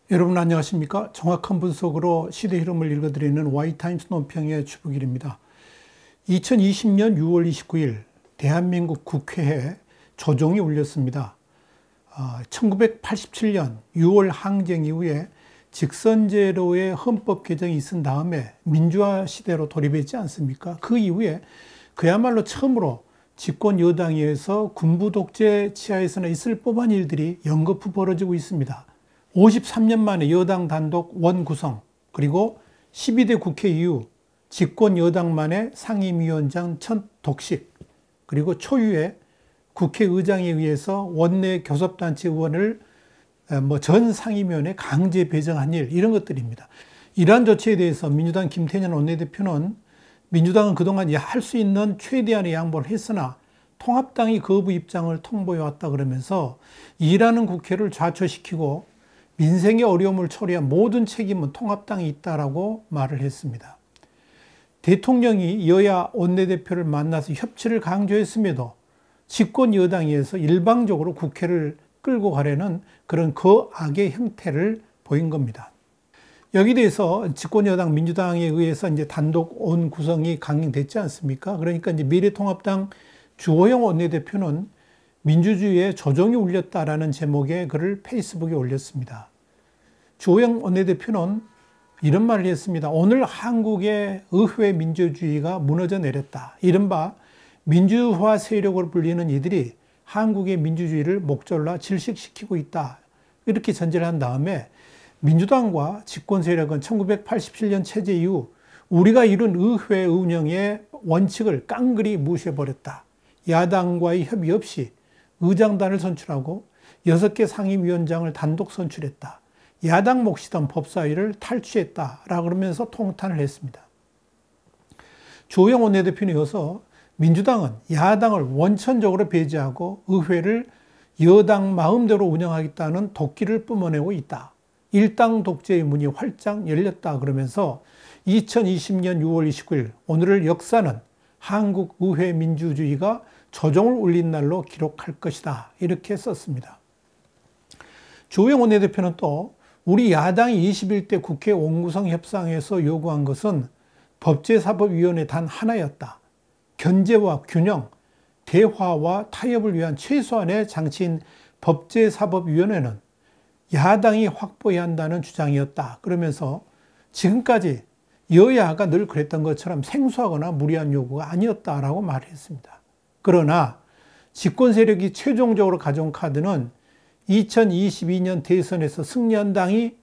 여러분 안녕하십니까? 정확한 분석으로 시대 흐름을 읽어드리는 Y타임스 논평의 주북일입니다. 2020년 6월 29일 대한민국 국회에 조정이 울렸습니다. 1987년 6월 항쟁 이후에 직선제로의 헌법 개정이 있은 다음에 민주화 시대로 돌입했지 않습니까? 그 이후에 그야말로 처음으로 집권 여당에 의해서 군부 독재 치하에서나 있을 법한 일들이 연거푸 벌어지고 있습니다. 53년 만에 여당 단독 원구성, 그리고 12대 국회 이후 집권 여당만의 상임위원장 첫 독식, 그리고 초유의 국회의장에 의해서 원내 교섭단체 의원을 전 상임위원회 강제 배정한 일, 이런 것들입니다. 이러한 조치에 대해서 민주당 김태년 원내대표는 민주당은 그동안 할 수 있는 최대한의 양보를 했으나 통합당이 거부 입장을 통보해왔다 그러면서 일하는 국회를 좌초시키고 민생의 어려움을 초래한 모든 책임은 통합당이 있다라고 말을 했습니다. 대통령이 여야 원내대표를 만나서 협치를 강조했음에도 집권 여당에서 일방적으로 국회를 끌고 가려는 그런 거악의 형태를 보인 겁니다. 여기에 대해서 집권 여당 민주당에 의해서 이제 단독 원 구성이 강행됐지 않습니까? 그러니까 이제 미래통합당 주호영 원내대표는 민주주의에 조정이 울렸다라는 제목의 글을 페이스북에 올렸습니다. 주호영 원내대표는 이런 말을 했습니다. 오늘 한국의 의회 민주주의가 무너져 내렸다. 이른바 민주화 세력으로 불리는 이들이 한국의 민주주의를 목졸라 질식시키고 있다. 이렇게 전제를 한 다음에 민주당과 집권 세력은 1987년 체제 이후 우리가 이룬 의회 운영의 원칙을 깡그리 무시해버렸다. 야당과의 협의 없이 의장단을 선출하고 6개 상임위원장을 단독 선출했다. 야당 몫이던 법사위를 탈취했다라고 그러면서 통탄을 했습니다. 주호영 원내대표는 이어서 민주당은 야당을 원천적으로 배제하고 의회를 여당 마음대로 운영하겠다는 도끼를 뿜어내고 있다. 일당 독재의 문이 활짝 열렸다 그러면서 2020년 6월 29일 오늘을 역사는 한국 의회 민주주의가 조정을 울린 날로 기록할 것이다. 이렇게 썼습니다. 주호영 원내대표는 또 우리 야당이 21대 국회 원구성 협상에서 요구한 것은 법제사법위원회 단 하나였다. 견제와 균형, 대화와 타협을 위한 최소한의 장치인 법제사법위원회는 야당이 확보해야 한다는 주장이었다. 그러면서 지금까지 여야가 늘 그랬던 것처럼 생소하거나 무리한 요구가 아니었다라고 말했습니다. 그러나 집권 세력이 최종적으로 가져온 카드는 2022년 대선에서 승리한 당이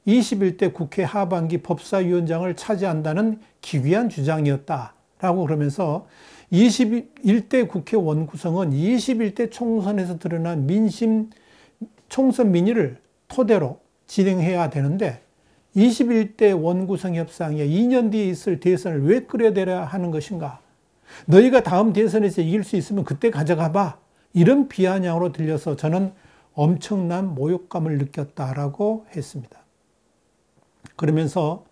21대 국회 하반기 법사위원장을 차지한다는 기괴한 주장이었다라고 그러면서 21대 국회 원구성은 21대 총선에서 드러난 민심 총선 민의를 토대로 진행해야 되는데 21대 원구성 협상에 2년 뒤에 있을 대선을 왜 끌어들여야 하는 것인가? 너희가 다음 대선에서 이길 수 있으면 그때 가져가 봐. 이런 비아냥으로 들려서 저는 엄청난 모욕감을 느꼈다라고 했습니다. 그러면서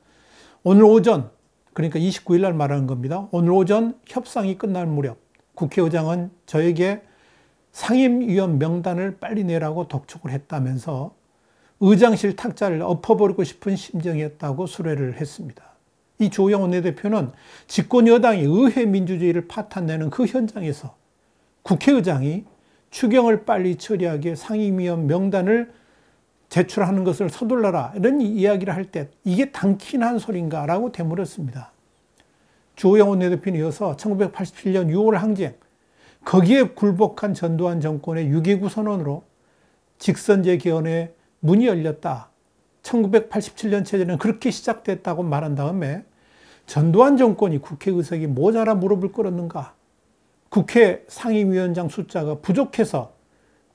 오늘 오전, 그러니까 29일 날 말하는 겁니다. 오늘 오전 협상이 끝날 무렵 국회의장은 저에게 상임위원 명단을 빨리 내라고 독촉을 했다면서 의장실 탁자를 엎어버리고 싶은 심정이었다고 수레를 했습니다. 이 주호영 원내대표는 집권 여당이 의회 민주주의를 파탄내는 그 현장에서 국회의장이 추경을 빨리 처리하게 상임위원 명단을 제출하는 것을 서둘러라 이런 이야기를 할 때 이게 당키난 소린가 라고 되물었습니다. 주호영 원내대표는 이어서 1987년 6월 항쟁 거기에 굴복한 전두환 정권의 6.29 선언으로 직선제 개헌의 문이 열렸다. 1987년 체제는 그렇게 시작됐다고 말한 다음에 전두환 정권이 국회의석이 모자라 무릎을 꿇었는가? 국회 상임위원장 숫자가 부족해서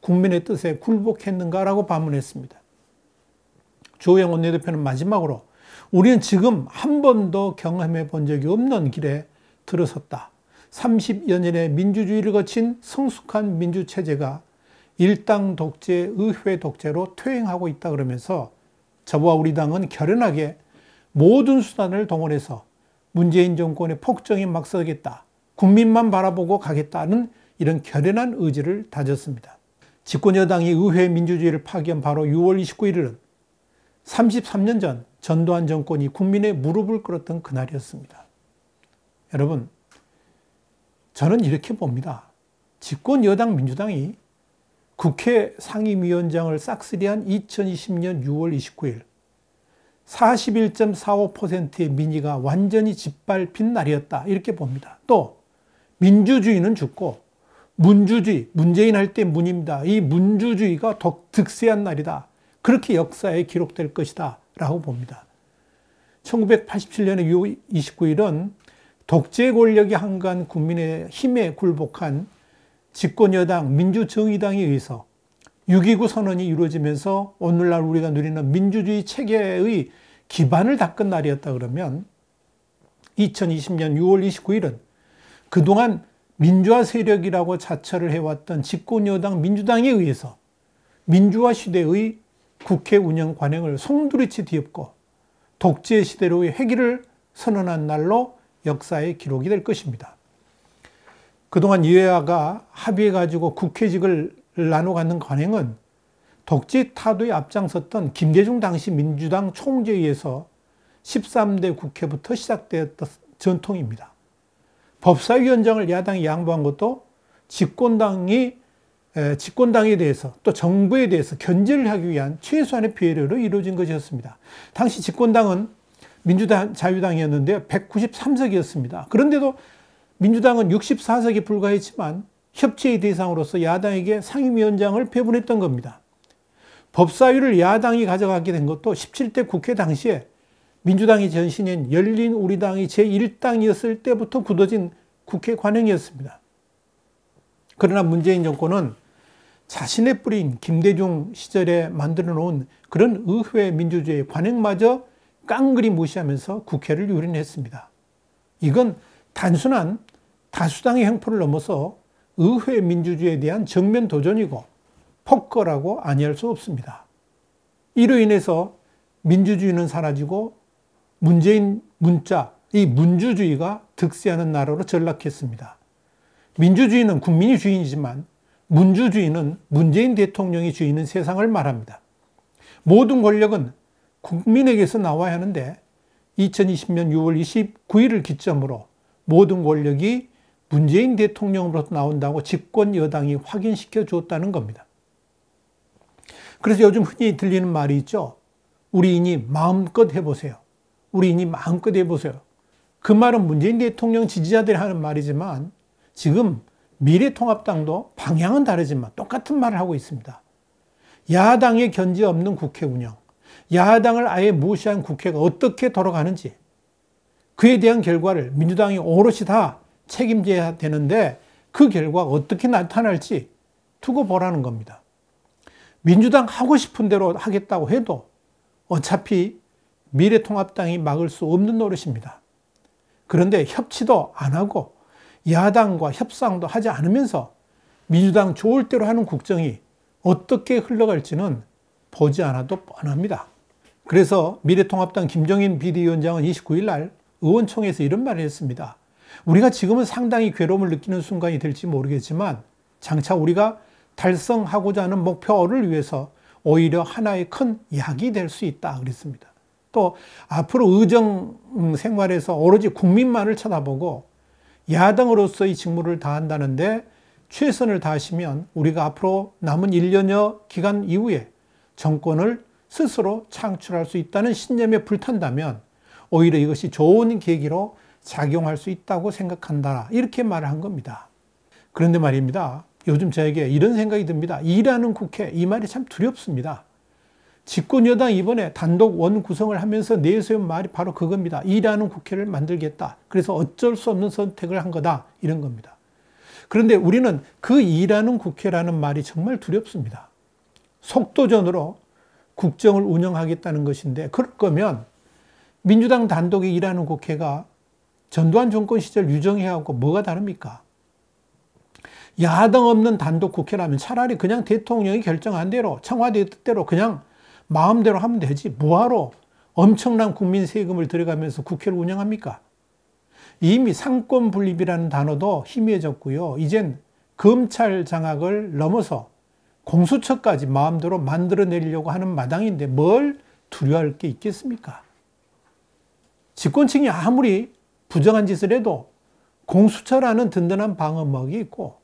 국민의 뜻에 굴복했는가라고 반문했습니다. 주호영 원내대표는 마지막으로 우리는 지금 한 번도 경험해 본 적이 없는 길에 들어섰다. 30여 년의 민주주의를 거친 성숙한 민주체제가 일당 독재, 의회 독재로 퇴행하고 있다 그러면서 저와 우리 당은 결연하게 모든 수단을 동원해서 문재인 정권의 폭정에 맞서겠다. 국민만 바라보고 가겠다는 이런 결연한 의지를 다졌습니다. 집권 여당이 의회 민주주의를 파기한 바로 6월 29일은 33년 전 전두환 정권이 국민의 무릎을 꿇었던 그날이었습니다. 여러분, 저는 이렇게 봅니다. 집권 여당 민주당이 국회 상임위원장을 싹쓸이한 2020년 6월 29일 41.45%의 민의가 완전히 짓밟힌 날이었다, 이렇게 봅니다. 또 민주주의는 죽고 문주주의, 문재인 할 때 문입니다. 이 문주주의가 득세한 날이다. 그렇게 역사에 기록될 것이다 라고 봅니다. 1987년의 6월 29일은 독재 권력이 한가한 국민의 힘에 굴복한 집권여당 민주정의당에 의해서 6.29 선언이 이루어지면서 오늘날 우리가 누리는 민주주의 체계의 기반을 닦은 날이었다 그러면 2020년 6월 29일은 그동안 민주화 세력이라고 자처를 해왔던 집권여당 민주당에 의해서 민주화 시대의 국회 운영 관행을 송두리째 뒤엎고 독재 시대로의 회귀를 선언한 날로 역사에 기록이 될 것입니다. 그동안 여야가 합의해가지고 국회직을 나눠 갖는 관행은 독재 타도에 앞장섰던 김대중 당시 민주당 총재에 의해서 13대 국회부터 시작되었던 전통입니다. 법사위원장을 야당이 양보한 것도 집권당에 대해서 또 정부에 대해서 견제를 하기 위한 최소한의 배려로 이루어진 것이었습니다. 당시 집권당은 민주당, 자유당이었는데요. 193석이었습니다. 그런데도 민주당은 64석에 불과했지만 협치의 대상으로서 야당에게 상임위원장을 배분했던 겁니다. 법사위를 야당이 가져가게 된 것도 17대 국회 당시에 민주당의 전신인 열린우리당이 제1당이었을 때부터 굳어진 국회 관행이었습니다. 그러나 문재인 정권은 자신의 뿌리인 김대중 시절에 만들어 놓은 그런 의회 민주주의 관행마저 깡그리 무시하면서 국회를 유린했습니다. 이건 단순한 다수당의 행포를 넘어서 의회 민주주의에 대한 정면 도전이고 폭거라고 아니할 수 없습니다. 이로 인해서 민주주의는 사라지고 문재인 문자, 이 문주주의가 득세하는 나라로 전락했습니다. 민주주의는 국민이 주인이지만 문주주의는 문재인 대통령이 주인인 세상을 말합니다. 모든 권력은 국민에게서 나와야 하는데 2020년 6월 29일을 기점으로 모든 권력이 문재인 대통령으로부터 나온다고 집권 여당이 확인시켜 주었다는 겁니다. 그래서 요즘 흔히 들리는 말이 있죠. 우리인이 마음껏 해보세요. 우리인이 마음껏 해보세요. 그 말은 문재인 대통령 지지자들이 하는 말이지만 지금 미래통합당도 방향은 다르지만 똑같은 말을 하고 있습니다. 야당의 견제 없는 국회 운영, 야당을 아예 무시한 국회가 어떻게 돌아가는지 그에 대한 결과를 민주당이 오롯이 다 책임져야 되는데 그 결과가 어떻게 나타날지 두고 보라는 겁니다. 민주당 하고 싶은 대로 하겠다고 해도 어차피 미래통합당이 막을 수 없는 노릇입니다. 그런데 협치도 안 하고 야당과 협상도 하지 않으면서 민주당 좋을 대로 하는 국정이 어떻게 흘러갈지는 보지 않아도 뻔합니다. 그래서 미래통합당 김종인 비대위원장은 29일 날 의원총회에서 이런 말을 했습니다. 우리가 지금은 상당히 괴로움을 느끼는 순간이 될지 모르겠지만 장차 우리가 달성하고자 하는 목표를 위해서 오히려 하나의 큰 약이 될 수 있다 그랬습니다. 또 앞으로 의정 생활에서 오로지 국민만을 쳐다보고 야당으로서의 직무를 다한다는데 최선을 다하시면 우리가 앞으로 남은 1년여 기간 이후에 정권을 스스로 창출할 수 있다는 신념에 불탄다면 오히려 이것이 좋은 계기로 작용할 수 있다고 생각한다. 이렇게 말을 한 겁니다. 그런데 말입니다. 요즘 저에게 이런 생각이 듭니다. 일하는 국회, 이 말이 참 두렵습니다. 집권 여당이 이번에 단독 원 구성을 하면서 내세운 말이 바로 그겁니다. 일하는 국회를 만들겠다. 그래서 어쩔 수 없는 선택을 한 거다. 이런 겁니다. 그런데 우리는 그 일하는 국회라는 말이 정말 두렵습니다. 속도전으로 국정을 운영하겠다는 것인데 그럴 거면 민주당 단독의 일하는 국회가 전두환 정권 시절 유정회하고 뭐가 다릅니까? 야당 없는 단독 국회라면 차라리 그냥 대통령이 결정한 대로 청와대 뜻대로 그냥 마음대로 하면 되지 뭐하러 엄청난 국민 세금을 들여가면서 국회를 운영합니까? 이미 상권 분립이라는 단어도 희미해졌고요. 이젠 검찰 장악을 넘어서 공수처까지 마음대로 만들어내려고 하는 마당인데 뭘 두려워할 게 있겠습니까? 집권층이 아무리 부정한 짓을 해도 공수처라는 든든한 방어막이 있고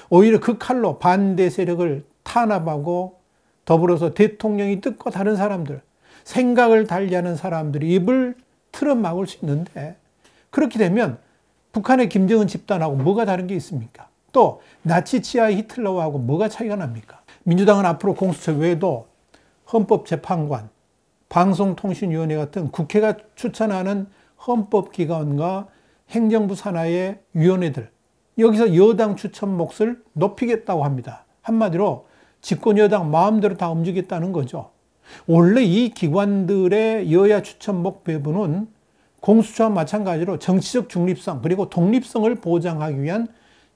오히려 그 칼로 반대 세력을 탄압하고 더불어서 대통령이 뜻과 다른 사람들, 생각을 달리하는 사람들이 입을 틀어막을 수 있는데 그렇게 되면 북한의 김정은 집단하고 뭐가 다른 게 있습니까? 또 나치 치하의 히틀러하고 뭐가 차이가 납니까? 민주당은 앞으로 공수처 외에도 헌법재판관, 방송통신위원회 같은 국회가 추천하는 헌법기관과 행정부 산하의 위원회들, 여기서 여당 추천 몫을 높이겠다고 합니다. 한마디로 집권 여당 마음대로 다 움직이겠다는 거죠. 원래 이 기관들의 여야 추천목 배분은 공수처와 마찬가지로 정치적 중립성 그리고 독립성을 보장하기 위한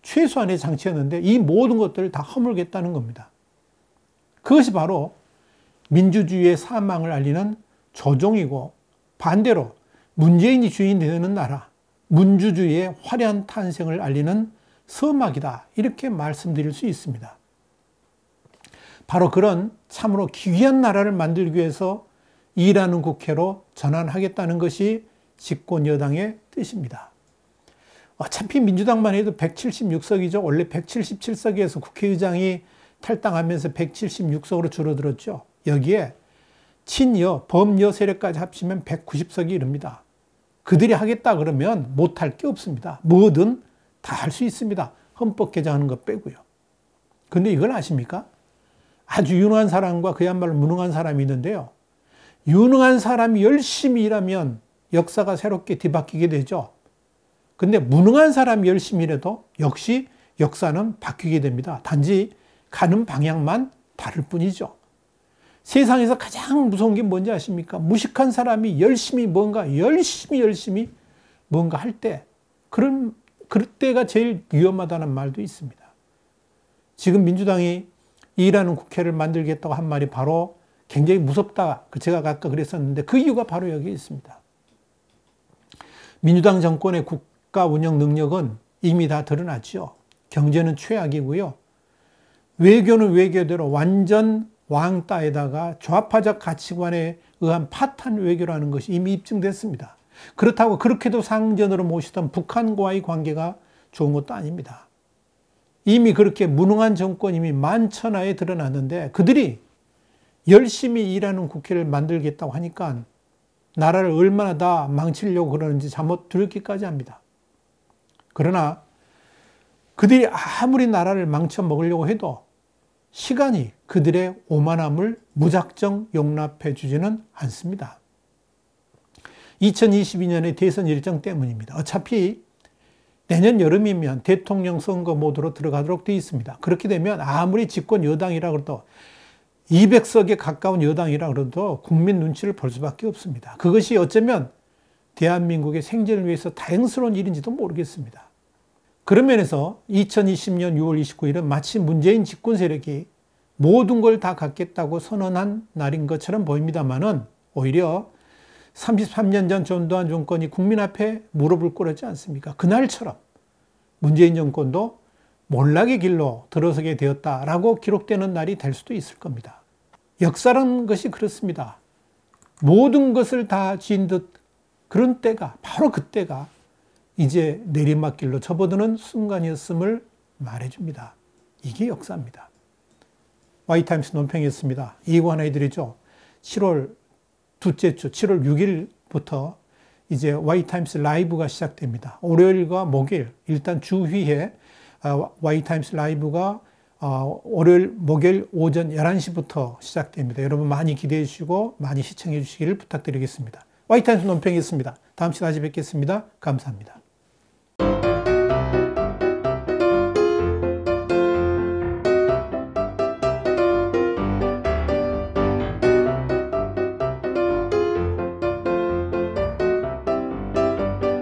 최소한의 장치였는데 이 모든 것들을 다 허물겠다는 겁니다. 그것이 바로 민주주의의 사망을 알리는 조종이고 반대로 문재인이 주인이 되는 나라, 민주주의의 화려한 탄생을 알리는 서막이다. 이렇게 말씀드릴 수 있습니다. 바로 그런 참으로 귀한 나라를 만들기 위해서 일하는 국회로 전환하겠다는 것이 집권 여당의 뜻입니다. 어차피 민주당만 해도 176석이죠. 원래 177석에서 국회의장이 탈당하면서 176석으로 줄어들었죠. 여기에 친여, 범여 세력까지 합치면 190석이 이릅니다. 그들이 하겠다 그러면 못할 게 없습니다. 뭐든 다 할 수 있습니다. 헌법 개정하는 것 빼고요. 근데 이걸 아십니까? 아주 유능한 사람과 그야말로 무능한 사람이 있는데요. 유능한 사람이 열심히 일하면 역사가 새롭게 뒤바뀌게 되죠. 근데 무능한 사람이 열심히 일해도 역시 역사는 바뀌게 됩니다. 단지 가는 방향만 다를 뿐이죠. 세상에서 가장 무서운 게 뭔지 아십니까? 무식한 사람이 열심히 뭔가 할 때, 그때가 제일 위험하다는 말도 있습니다. 지금 민주당이 일하는 국회를 만들겠다고 한 말이 바로 굉장히 무섭다. 제가 아까 그랬었는데 그 이유가 바로 여기 있습니다. 민주당 정권의 국가 운영 능력은 이미 다 드러났죠. 경제는 최악이고요. 외교는 외교대로 완전 왕따에다가 좌파적 가치관에 의한 파탄 외교라는 것이 이미 입증됐습니다. 그렇다고 그렇게도 상전으로 모시던 북한과의 관계가 좋은 것도 아닙니다. 이미 그렇게 무능한 정권이 이미 만천하에 드러났는데 그들이 열심히 일하는 국회를 만들겠다고 하니까 나라를 얼마나 다 망치려고 그러는지 잘못 두렵기까지 합니다. 그러나 그들이 아무리 나라를 망쳐 먹으려고 해도 시간이 그들의 오만함을 무작정 용납해 주지는 않습니다. 2022년의 대선 일정 때문입니다. 어차피 내년 여름이면 대통령 선거 모드로 들어가도록 되어 있습니다. 그렇게 되면 아무리 집권 여당이라 그래도 200석에 가까운 여당이라 그래도 국민 눈치를 볼 수밖에 없습니다. 그것이 어쩌면 대한민국의 생존을 위해서 다행스러운 일인지도 모르겠습니다. 그런 면에서 2020년 6월 29일은 마치 문재인 집권 세력이 모든 걸 다 갖겠다고 선언한 날인 것처럼 보입니다만은 오히려 33년 전 전두환 정권이 국민 앞에 무릎을 꿇었지 않습니까? 그날처럼 문재인 정권도 몰락의 길로 들어서게 되었다라고 기록되는 날이 될 수도 있을 겁니다. 역사라는 것이 그렇습니다. 모든 것을 다 지은 듯 그런 때가 바로 그때가 이제 내리막길로 접어드는 순간이었음을 말해줍니다. 이게 역사입니다. 와이타임스 논평이었습니다. 이거 하나 해드리죠. 7월 둘째 주 7월 6일부터 이제 와이타임스 라이브가 시작됩니다. 월요일과 목요일 일단 주휘에 와이타임스 라이브가 월요일 목요일 오전 11시부터 시작됩니다. 여러분 많이 기대해 주시고 많이 시청해 주시기를 부탁드리겠습니다. 와이타임스 논평이었습니다. 다음 시간에 다시 뵙겠습니다. 감사합니다.